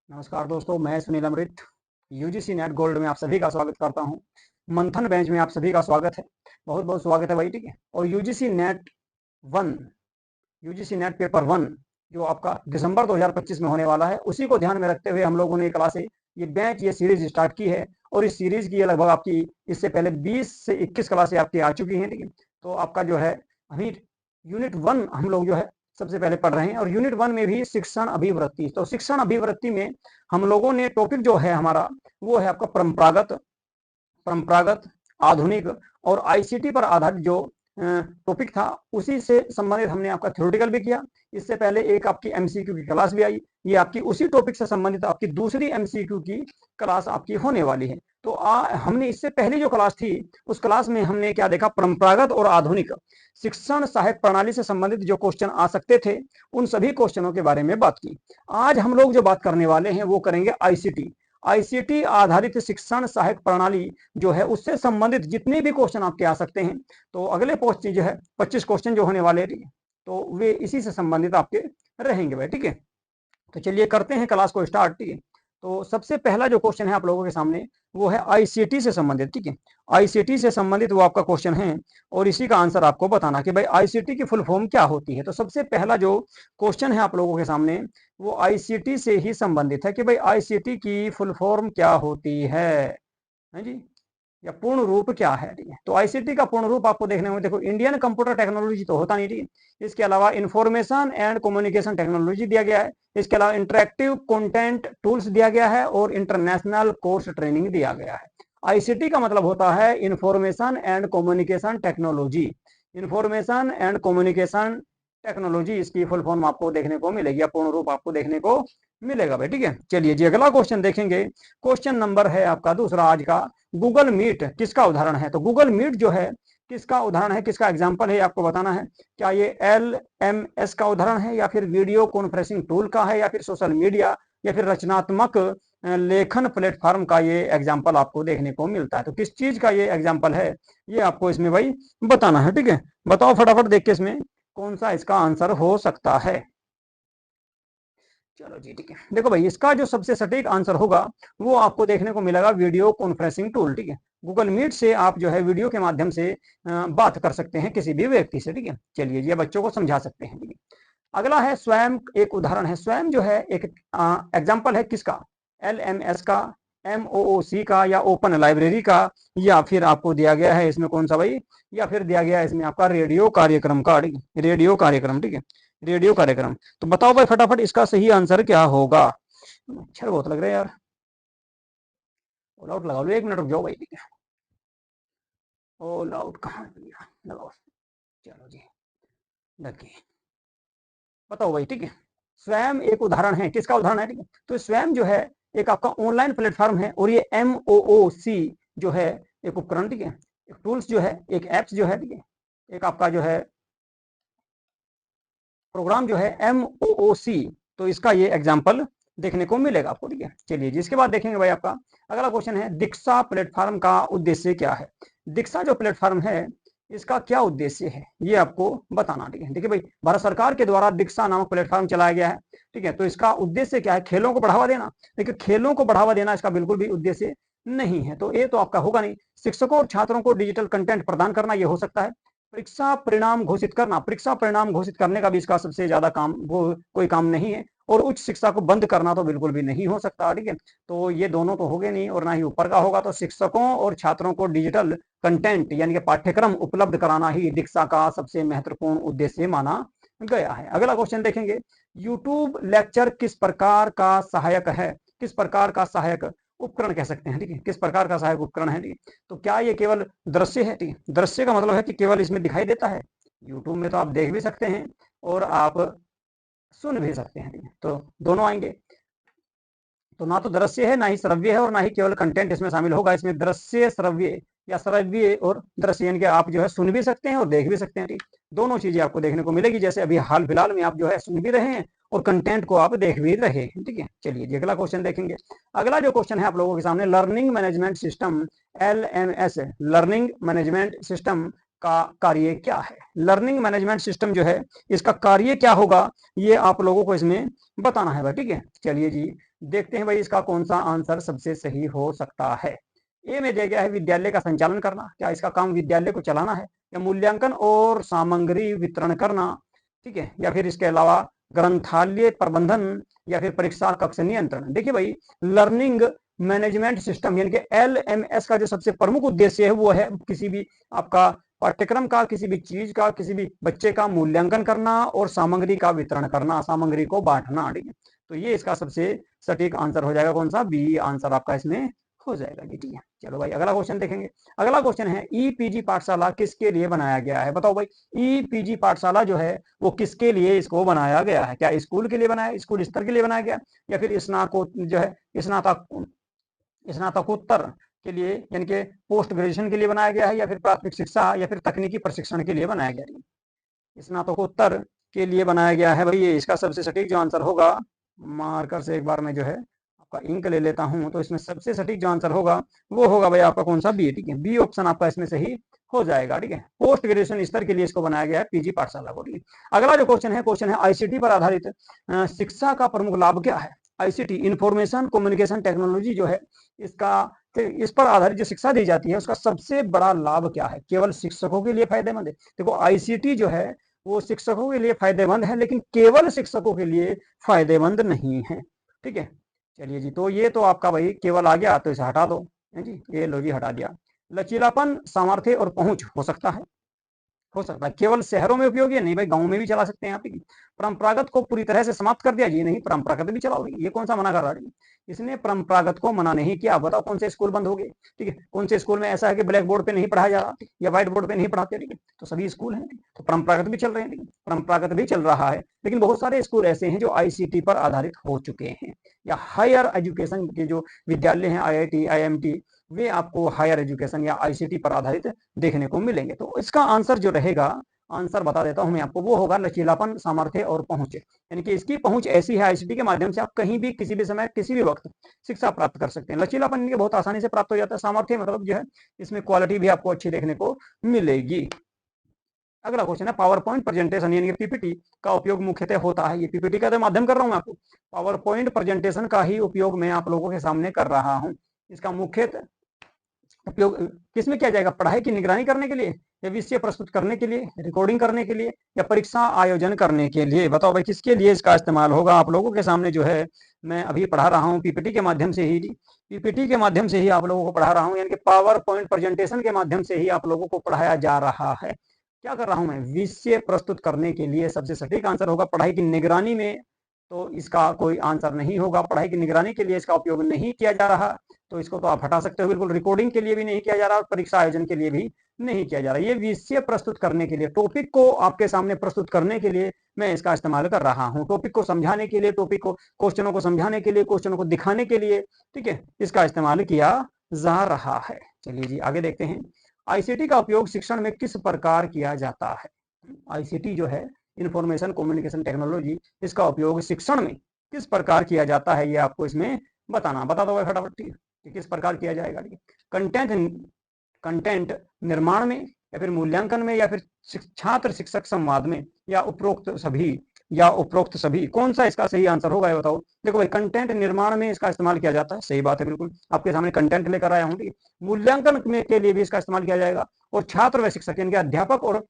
नमस्कार दोस्तों, मैं सुनील अमृत यूजीसी नेट गोल्ड में आप सभी का स्वागत करता हूं। मंथन बेंच में आप सभी का स्वागत है, बहुत बहुत स्वागत है भाई। ठीक है। और यूजीसी नेट पेपर 1 जो आपका दिसंबर 2025 में होने वाला है, उसी को ध्यान में रखते हुए हम लोगों ने क्लासें ये सीरीज स्टार्ट की है। और इस सीरीज की लगभग आपकी इससे पहले 20 से 21 क्लासें आपकी आ चुकी हैं। ठीक है। तो आपका जो है अभी यूनिट 1 हम लोग जो है सबसे पहले पढ़ रहे हैं। और यूनिट 1 में भी शिक्षण अभिवृत्ति, तो शिक्षण अभिवृत्ति में हम लोगों ने टॉपिक जो है हमारा वो है आपका परंपरागत, आधुनिक और आईसीटी पर आधारित जो टॉपिक था, उसी से संबंधित हमने आपका थ्योरेटिकल भी किया। इससे पहले एक आपकी एमसीक्यू की क्लास भी आई, ये आपकी उसी टॉपिक से संबंधित आपकी दूसरी एमसीक्यू की क्लास आपकी होने वाली है। तो हमने इससे पहले जो क्लास थी, उस क्लास में हमने क्या देखा, परंपरागत और आधुनिक शिक्षण सहायक प्रणाली से संबंधित जो क्वेश्चन आ सकते थे, उन सभी क्वेश्चनों के बारे में बात की। आज हम लोग जो बात करने वाले हैं वो करेंगे आईसीटी आधारित शिक्षण सहायक प्रणाली जो है उससे संबंधित जितने भी क्वेश्चन आपके आ सकते हैं। तो अगले पोस्ट जो है 25 क्वेश्चन जो होने वाले हैं, तो वे इसी से संबंधित आपके रहेंगे भाई। ठीक है। तो चलिए करते हैं क्लास को स्टार्ट। ठीक है। तो सबसे पहला जो क्वेश्चन है आप लोगों के सामने वो है आईसीटी से संबंधित। ठीक है। आईसीटी से संबंधित वो आपका क्वेश्चन है और इसी का आंसर आपको बताना कि भाई आईसीटी की फुल फॉर्म क्या होती है। तो सबसे पहला जो क्वेश्चन है आप लोगों के सामने वो आईसीटी से ही संबंधित है कि भाई आईसीटी की फुल फॉर्म क्या होती है जी, या पूर्ण रूप क्या है। ठीक है। तो आईसीटी का पूर्ण रूप आपको देखने में, देखो, इंडियन कंप्यूटर टेक्नोलॉजी तो होता नहीं। ठीक है। इसके अलावा इंफॉर्मेशन एंड कम्युनिकेशन टेक्नोलॉजी दिया गया है। इसके अलावा इंटरेक्टिव कंटेंट टूल्स दिया गया है और इंटरनेशनल कोर्स ट्रेनिंग दिया गया है। आईसीटी का मतलब होता है information and communication technology. Information and communication technology इसकी फुल फॉर्म आपको देखने को मिलेगी, पूर्ण रूप आपको देखने को मिलेगा भाई। ठीक है। चलिए जी अगला क्वेश्चन देखेंगे। क्वेश्चन नंबर है आपका दूसरा आज का, गूगल मीट किसका उदाहरण है। तो गूगल मीट जो है किसका उदाहरण है, किसका एग्जाम्पल है, आपको बताना है। क्या ये LMS का उदाहरण है, या फिर वीडियो कॉन्फ्रेंसिंग टूल का है, या फिर सोशल मीडिया, या फिर रचनात्मक लेखन प्लेटफॉर्म का ये एग्जाम्पल आपको देखने को मिलता है। तो किस चीज का ये एग्जाम्पल है, ये आपको इसमें भाई बताना है। ठीक है। बताओ फटाफट देख के इसमें कौन सा इसका आंसर हो सकता है। चलो जी ठीक है। देखो भाई, इसका जो सबसे सटीक आंसर होगा वो आपको देखने को मिलेगा वीडियो कॉन्फ्रेंसिंग टूल। ठीक है। गूगल मीट से आप जो है वीडियो के माध्यम से बात कर सकते हैं किसी भी व्यक्ति से। ठीक है। चलिए ये बच्चों को समझा सकते हैं। ठीक है। अगला है स्वयं, एक उदाहरण है। स्वयं जो है एक एग्जाम्पल है किसका, LMS का, MOOC का, या ओपन लाइब्रेरी का, या फिर आपको दिया गया है इसमें कौन सा भाई, या फिर दिया गया है इसमें आपका रेडियो कार्यक्रम का। रेडियो कार्यक्रम। ठीक है। रेडियो कार्यक्रम। तो बताओ भाई फटाफट इसका सही आंसर क्या होगा। मच्छर बहुत लग रहे हैं यार, ऑल आउट लगा लो, 1 मिनट रुक जाओ भाई। ठीक है। ऑल आउट कहाँ लगाओ। चलो जी लगे, बताओ भाई। ठीक है। स्वयं एक उदाहरण है, किसका उदाहरण है। ठीक है। तो स्वयं जो है एक आपका ऑनलाइन प्लेटफॉर्म है, और ये MOOC जो है एक उपकरण, ठीक है, एक टूल्स जो है, एक एप्स जो है, ठीक है, एक आपका जो है प्रोग्राम जो है MOOC। तो इसका ये एग्जाम्पल देखने को मिलेगा आपको। ठीक है। चलिए जी इसके बाद देखेंगे भाई आपका अगला क्वेश्चन है, दीक्षा प्लेटफॉर्म का उद्देश्य क्या है। दीक्षा जो प्लेटफॉर्म है इसका क्या उद्देश्य है, ये आपको बताना। ठीक है। देखिए भाई, भारत सरकार के द्वारा दीक्षा नामक प्लेटफॉर्म चलाया गया है। ठीक है। तो इसका उद्देश्य क्या है, खेलों को बढ़ावा देना। देखिए खेलों को बढ़ावा देना इसका बिल्कुल भी उद्देश्य नहीं है, तो ये तो आपका होगा नहीं। शिक्षकों और छात्रों को डिजिटल कंटेंट प्रदान करना ये हो सकता है। परीक्षा परिणाम घोषित करना, परीक्षा परिणाम घोषित करने का भी इसका सबसे ज्यादा काम वो कोई काम नहीं है। और उच्च शिक्षा को बंद करना तो बिल्कुल भी नहीं हो सकता। ठीक है। तो ये दोनों तो हो गए नहीं, और ना ही ऊपर का होगा। तो शिक्षकों और छात्रों को डिजिटल कंटेंट यानी कि पाठ्यक्रम उपलब्ध कराना ही दीक्षा का सबसे महत्वपूर्ण उद्देश्य माना गया है। अगला क्वेश्चन देखेंगे, यूट्यूब लेक्चर किस प्रकार का सहायक है, किस प्रकार का सहायक उपकरण कह सकते हैं। ठीक है। किस प्रकार का सहायक उपकरण है। ठीक है। तो क्या ये केवल दृश्य है। ठीक है। दृश्य का मतलब है कि केवल इसमें दिखाई देता है। यूट्यूब में तो आप देख भी सकते हैं और आप सुन भी सकते हैं। ठीक है। तो दोनों आएंगे। तो ना तो दृश्य है, ना ही श्रव्य है, और ना ही केवल कंटेंट इसमें शामिल होगा। इसमें दृश्य श्रव्य या श्रव्य और दृश्य यानी कि आप जो है सुन भी सकते हैं और देख भी सकते हैं। ठीक, दोनों चीजें आपको देखने को मिलेगी। जैसे अभी हाल फिलहाल में आप जो है सुन भी रहे हैं और कंटेंट को आप देख भी रहे हैं। ठीक है। चलिए जी अगला क्वेश्चन देखेंगे। अगला जो क्वेश्चन है आप लोगों के सामने, learning management system LMS, learning management system का कार्य क्या है। लर्निंग मैनेजमेंट सिस्टम जो है इसका कार्य क्या होगा, ये आप लोगों को इसमें बताना है भाई। ठीक है, चलिए जी देखते हैं भाई इसका कौन सा आंसर सबसे सही हो सकता है। ए में दिया गया है विद्यालय का संचालन करना, क्या इसका काम विद्यालय को चलाना है, या मूल्यांकन और सामग्री वितरण करना, ठीक है, या फिर इसके अलावा ग्रंथालय प्रबंधन, या फिर परीक्षा कक्ष नियंत्रण। देखिए भाई लर्निंग मैनेजमेंट सिस्टम यानी कि LMS का जो सबसे प्रमुख उद्देश्य है वो है किसी भी आपका पाठ्यक्रम का, किसी भी चीज का, किसी भी बच्चे का मूल्यांकन करना और सामग्री का वितरण करना, सामग्री को बांटना। ठीक है, तो ये इसका सबसे सटीक आंसर हो जाएगा कौन सा, बी आंसर आपका इसमें हो जाएगा। ठीक है, चलो भाई अगला क्वेश्चन देखेंगे। अगला क्वेश्चन है ईपीजी पाठशाला किसके लिए बनाया गया है। बताओ भाई ईपीजी पाठशाला जो है वो किसके लिए इसको बनाया गया है, क्या स्कूल के लिए बनाया, स्कूल स्तर के लिए बनाया गया, या फिर स्नाको जो है स्नातकोत्तर के लिए यानी कि पोस्ट ग्रेजुएशन के लिए बनाया गया है, या फिर प्राथमिक शिक्षा या फिर तकनीकी प्रशिक्षण के लिए बनाया गया है। स्नातकोत्तर के लिए बनाया गया है भाई, ये इसका सबसे सटीक जो आंसर होगा, मार्कर से एक बार मैं जो है आपका इंक ले लेता हूं, तो इसमें सबसे सटीक जो आंसर होगा वो होगा भाई आपका कौन सा, बी। ठीक है, बी ऑप्शन आपका इसमें सही हो जाएगा। ठीक है, पोस्ट ग्रेजुएशन स्तर के लिए इसको बनाया गया है पीजी पाठशाला को। ठीक है, अगला जो क्वेश्चन है आईसीटी पर आधारित शिक्षा का प्रमुख लाभ क्या है। आईसीटी इंफॉर्मेशन कम्युनिकेशन टेक्नोलॉजी जो है इसका इस पर आधारित जो शिक्षा दी जाती है उसका सबसे बड़ा लाभ क्या है। केवल शिक्षकों के लिए फायदेमंद है। देखो आईसीटी जो है वो शिक्षकों के लिए फायदेमंद है, लेकिन केवल शिक्षकों के लिए फायदेमंद नहीं है। ठीक है, चलिए जी, तो ये तो आपका भाई केवल आ गया, तो इसे हटा दो है जी, ये लो जी हटा दिया। लचीलापन सामर्थ्य और पहुंच हो सकता है, केवल शहरों में उपयोगी है, नहीं भाई गांव में भी चला सकते हैं आप। परंपरागत को पूरी तरह से समाप्त कर दिया जी, नहीं परंपरागत भी चलाओ, ये कौन सा मना कर रहा है। इसने परंपरागत को मना नहीं किया। बताओ कौन से स्कूल बंद हो गए। ठीक है, कौन से स्कूल में ऐसा है कि ब्लैक बोर्ड पे नहीं पढ़ाया जा रहा या व्हाइट बोर्ड पे नहीं पढ़ाते। ठीक है, तो सभी स्कूल हैं, तो परंपरागत भी चल रहे हैं, परंपरागत भी चल रहा है, लेकिन बहुत सारे स्कूल ऐसे हैं जो आईसीटी पर आधारित हो चुके हैं, या हायर एजुकेशन के जो विद्यालय हैं IIT IIMT वे आपको हायर एजुकेशन या आईसीटी पर आधारित देखने को मिलेंगे। तो इसका आंसर जो रहेगा, आंसर बता देता हूं मैं आपको, वो होगा लचीलापन सामर्थ्य और पहुंच, यानी कि इसकी पहुंच ऐसी है आईसीटी के माध्यम से आप कहीं भी किसी भी समय किसी भी वक्त शिक्षा प्राप्त कर सकते हैं। लचीलापन इनके बहुत आसानी से प्राप्त हो जाता है, सामर्थ्य मतलब जो है इसमें क्वालिटी भी आपको अच्छी देखने को मिलेगी। अगला क्वेश्चन है पावर पॉइंट प्रेजेंटेशन यानी कि पीपीटी का उपयोग मुख्यतः होता है। ये पीपीटी का तो माध्यम कर रहा हूं मैं आपको, पावर पॉइंट प्रेजेंटेशन का ही उपयोग मैं आप लोगों के सामने कर रहा हूं। इसका मुख्यतः उपयोग किसमें किया जाएगा, पढ़ाई की निगरानी करने के लिए, या विषय प्रस्तुत करने के लिए, रिकॉर्डिंग करने के लिए, या परीक्षा आयोजन करने के लिए। बताओ भाई किसके लिए इसका इस्तेमाल होगा। आप लोगों के सामने जो है मैं अभी पढ़ा रहा हूँ पीपीटी के माध्यम से ही, पीपीटी के माध्यम से ही आप लोगों को पढ़ा रहा हूँ, यानी कि पावर पॉइंट प्रेजेंटेशन के माध्यम से ही आप लोगों को पढ़ाया जा रहा है। क्या कर रहा हूं मैं, विषय प्रस्तुत करने के लिए। सबसे सटीक आंसर होगा पढ़ाई की निगरानी में, तो इसका कोई आंसर नहीं होगा। पढ़ाई की निगरानी के लिए इसका उपयोग नहीं किया जा रहा, तो इसको तो आप हटा सकते हो बिल्कुल। रिकॉर्डिंग के लिए भी नहीं किया जा रहा और परीक्षा आयोजन के लिए भी नहीं किया जा रहा। ये विषय प्रस्तुत करने के लिए, टॉपिक को आपके सामने प्रस्तुत करने के लिए मैं इसका इस्तेमाल कर रहा हूँ। टॉपिक को समझाने के लिए, टॉपिक को क्वेश्चनों को समझाने के लिए, क्वेश्चनों को दिखाने के लिए, ठीक है, इसका इस्तेमाल किया जा रहा है। चलिए जी आगे देखते हैं। आईसीटी का उपयोग शिक्षण में किस प्रकार किया जाता है। आईसीटी जो है इंफॉर्मेशन कम्युनिकेशन टेक्नोलॉजी, इसका उपयोग शिक्षण में किस प्रकार किया जाता है, ये आपको इसमें बताना। बता दो फटाफट कि किस प्रकार किया जाएगा। कंटेंट निर्माण में, या फिर मूल्यांकन में, या फिर छात्र शिक्षक संवाद में, या उपरोक्त सभी, कौन सा इसका सही आंसर होगा ये बताओ। देखो भाई कंटेंट निर्माण में इसका इस्तेमाल किया जाता है, सही बात है बिल्कुल, आपके सामने कंटेंट लेकर आया हूँ। मूल्यांकन में के लिए भी इसका इस्तेमाल किया जाएगा, और छात्र व शिक्षक यानी कि अध्यापक और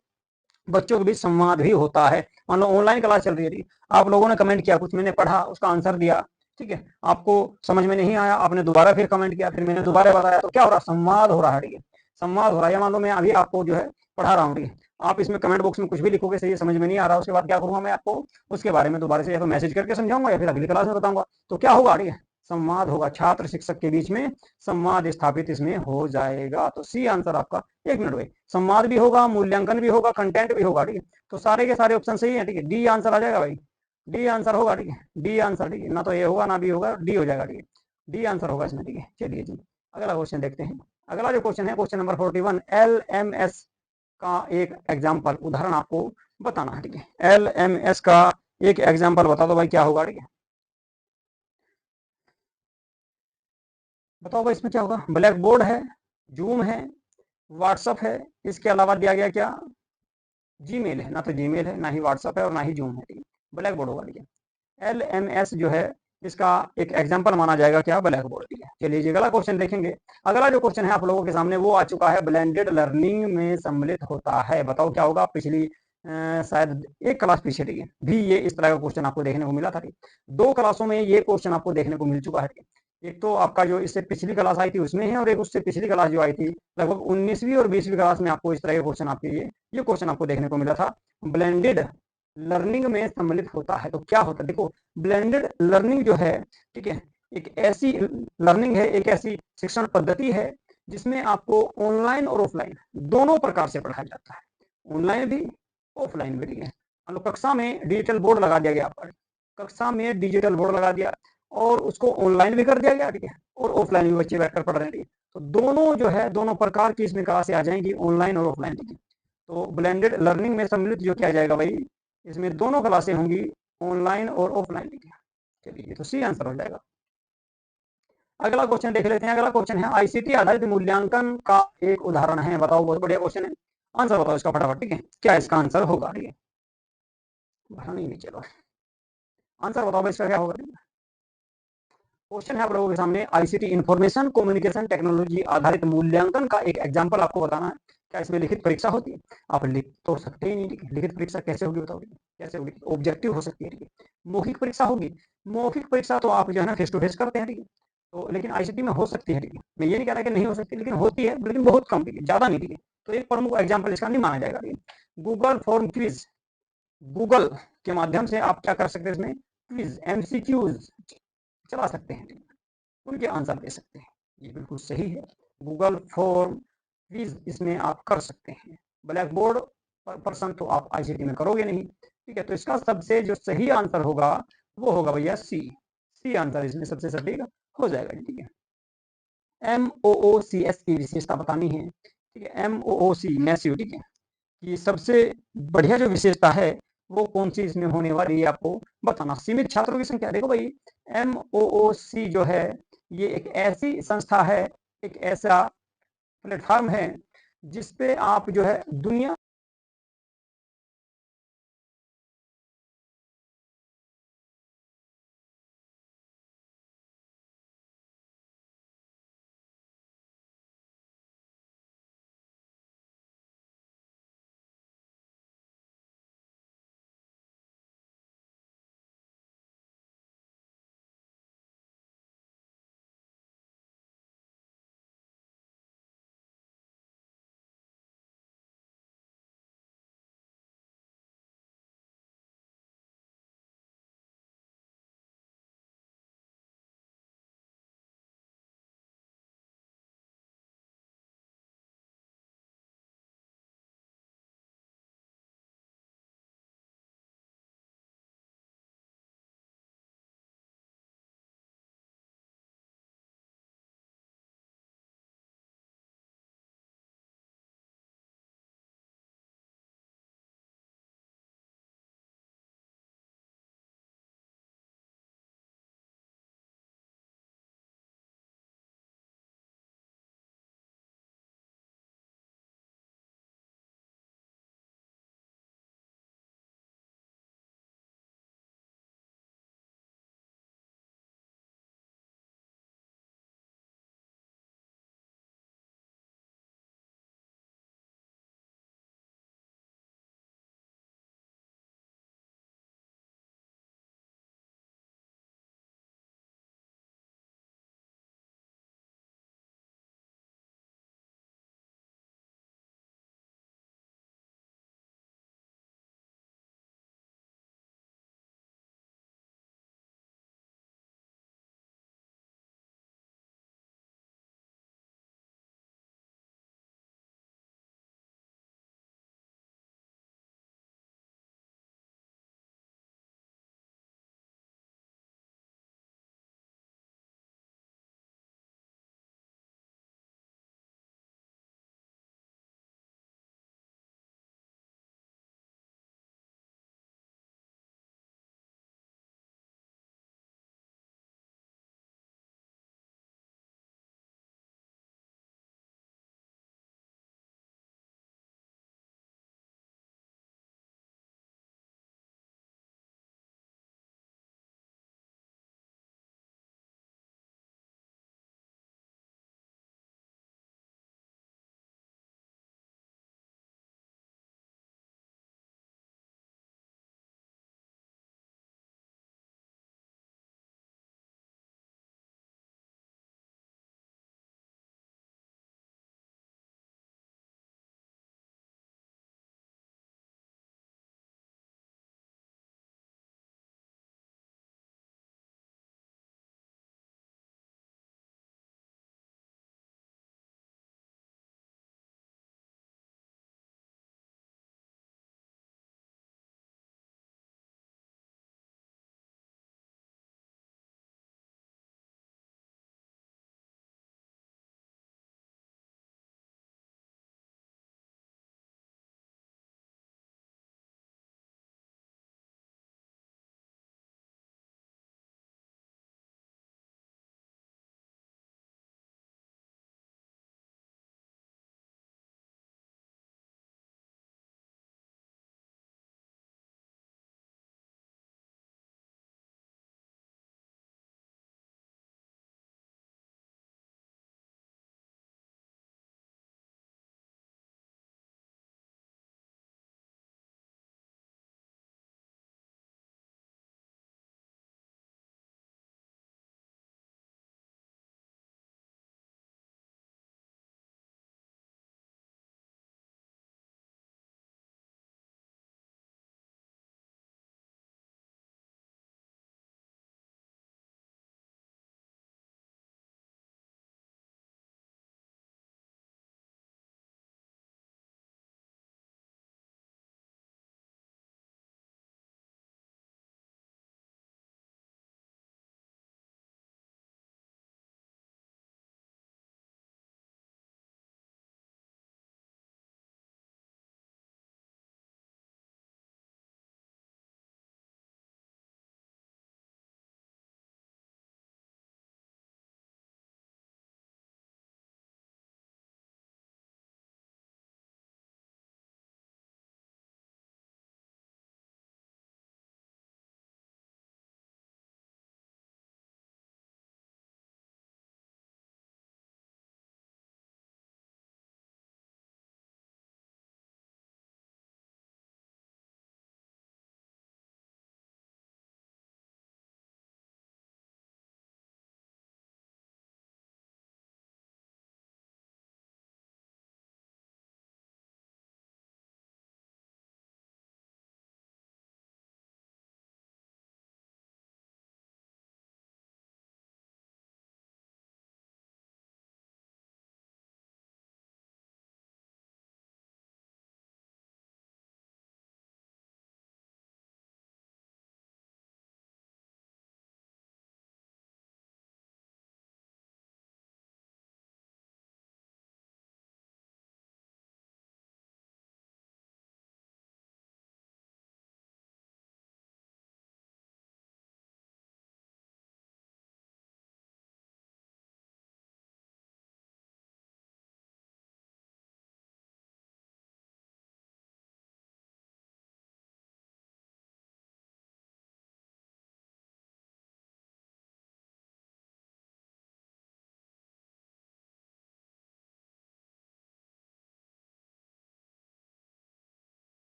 बच्चों के बीच संवाद भी होता है। मान लो ऑनलाइन क्लास चल रही है, आप लोगों ने कमेंट किया कुछ, मैंने पढ़ा उसका आंसर दिया, ठीक है, आपको समझ में नहीं आया, आपने दोबारा फिर कमेंट किया, फिर मैंने दोबारा बताया, तो क्या हो रहा है, संवाद हो रहा है। ठीक है, संवाद हो रहा है। मान लो मैं अभी आपको जो है पढ़ा रहा हूँ, ठीक है, आप इसमें कमेंट बॉक्स में कुछ भी लिखोगे, सही समझ में नहीं आ रहा, उसके बाद क्या करूंगा मैं आपको उसके बारे में दोबारा से या तो मैसेज करके समझाऊंगा या फिर अगली क्लास में बताऊंगा। तो क्या होगा, ठीक है, संवाद होगा, छात्र शिक्षक के बीच में संवाद स्थापित इसमें हो जाएगा। तो सी आंसर आपका, एक मिनट भाई, संवाद भी होगा, मूल्यांकन भी होगा, कंटेंट भी होगा। ठीक है, तो सारे के सारे ऑप्शन सही है। ठीक है, डी आंसर आ जाएगा भाई, डी आंसर होगा। ठीक है, डी आंसर, ठीक है, ना तो ए होगा ना बी होगा, डी हो जाएगा। ठीक है, डी आंसर होगा इसमें। ठीक है, चलिए जी अगला क्वेश्चन देखते हैं। अगला जो क्वेश्चन है क्वेश्चन नंबर 41, LMS का एक एग्जाम्पल उदाहरण आपको बताना है। ठीक है, LMS का एक एग्जाम्पल बता दो भाई क्या होगा। ठीक है, बताओ भाई इसमें क्या होगा। ब्लैक बोर्ड है, जूम है, व्हाट्सअप है, इसके अलावा दिया गया क्या, जीमेल है। ना तो जीमेल है, ना ही व्हाट्सअप है और ना ही जूम है, ठीक है, ब्लैक बोर्ड होगा। ठीक है, LMS जो है इसका एक एग्जाम्पल माना जाएगा क्या, ब्लैक बोर्ड। ठीक है, चलिए जी अगला क्वेश्चन देखेंगे। अगला जो क्वेश्चन है आप लोगों के सामने वो आ चुका है, ब्लेंडेड लर्निंग में सम्मिलित होता है। बताओ क्या होगा, पिछली शायद एक क्लास पीछे ठीक है भी ये इस तरह का क्वेश्चन आपको देखने को मिला था। ठीक, 2 क्लासों में ये क्वेश्चन आपको देखने को मिल चुका है। ठीक है, एक तो आपका जो इससे पिछली क्लास आई थी उसमें है, और एक उससे पिछली क्लास जो आई थी लगभग 19वीं और 20वीं क्लास में आपको इस तरह के क्वेश्चन आपके ये क्वेश्चन आपको देखने को मिला था। ब्लेंडेड लर्निंग में सम्मिलित होता है तो क्या होता है, देखो ब्लेंडेड लर्निंग जो है, ठीक है, एक ऐसी लर्निंग है, एक ऐसी शिक्षण पद्धति है जिसमें आपको ऑनलाइन और ऑफलाइन दोनों प्रकार से पढ़ाया जाता है, ऑनलाइन भी ऑफलाइन भी। ठीक है, मतलब कक्षा में डिजिटल बोर्ड लगा दिया गया, पर कक्षा में डिजिटल बोर्ड लगा दिया और उसको ऑनलाइन भी कर दिया गया। ठीक है, और ऑफलाइन भी बच्चे बैठकर पढ़ रहे हैं। तो दोनों जो है दोनों प्रकार की इसमें क्लासें आ जाएंगी, ऑनलाइन और ऑफलाइन। ठीक है, तो ब्लेंडेड लर्निंग में सम्मिलित जो किया जाएगा भाई, इसमें दोनों क्लासें होंगी, ऑनलाइन और ऑफलाइन। चलिए तो सी आंसर हो जाएगा। अगला क्वेश्चन देख लेते हैं। अगला क्वेश्चन है आईसीटी आधारित मूल्यांकन का एक उदाहरण है। बताओ, बहुत बढ़िया क्वेश्चन है, आंसर बताओ इसका फटाफट। ठीक है, क्या इसका आंसर होगा, ठीक है, नहीं चलो आंसर बताओ भाई इसका क्या होगा। क्वेश्चन है आप लोगों के सामने, आईसीटी इंफॉर्मेशन कम्युनिकेशन टेक्नोलॉजी आधारित मूल्यांकन का एक एग्जांपल आपको बताना है। क्या इसमें लिखित परीक्षा होती है, आप लिख तो सकते ही नहीं। ठीक है, लिखित परीक्षा कैसे होगी बताओ, कैसे होगी, ऑब्जेक्टिव हो सकती है। ठीक है, मौखिक परीक्षा होगी, मौखिक परीक्षा तो आप जो है ना फेस टू फेस करते हैं। ठीक है, तो लेकिन आईसीटी में हो सकती है। ठीक है, मैं ये नहीं कह रहा कि नहीं हो सकती, लेकिन होती है, लेकिन बहुत कम, ठीक है, ज्यादा नहीं। ठीक है, तो एक प्रमुख एग्जाम्पल इसका नहीं माना जाएगा। गूगल फॉर्म क्विज, गूगल के माध्यम से आप क्या कर सकते हैं, इसमें क्विज एमसीक्यूज चला सकते हैं, उनके आंसर दे सकते हैं। ये बिल्कुल सही है, गूगल फॉर्म क्विज इसमें आप कर सकते हैं। ब्लैक बोर्ड पर्सन तो आप आईसीटी में करोगे नहीं। ठीक है, तो इसका सबसे जो सही आंसर होगा वो होगा भैया सी, सी आंसर इसमें सबसे सटीक हो जाएगा। ठीक है, MOOCS की विशेषता बतानी है। ठीक है, MOOC मैसिव, ठीक है, कि सबसे बढ़िया जो विशेषता है वो कौन सी इसमें होने वाली है आपको बताना। सीमित छात्रों की संख्या, देखो भाई MOOC जो है ये एक ऐसी संस्था है, एक ऐसा प्लेटफॉर्म है जिसपे आप जो है दुनिया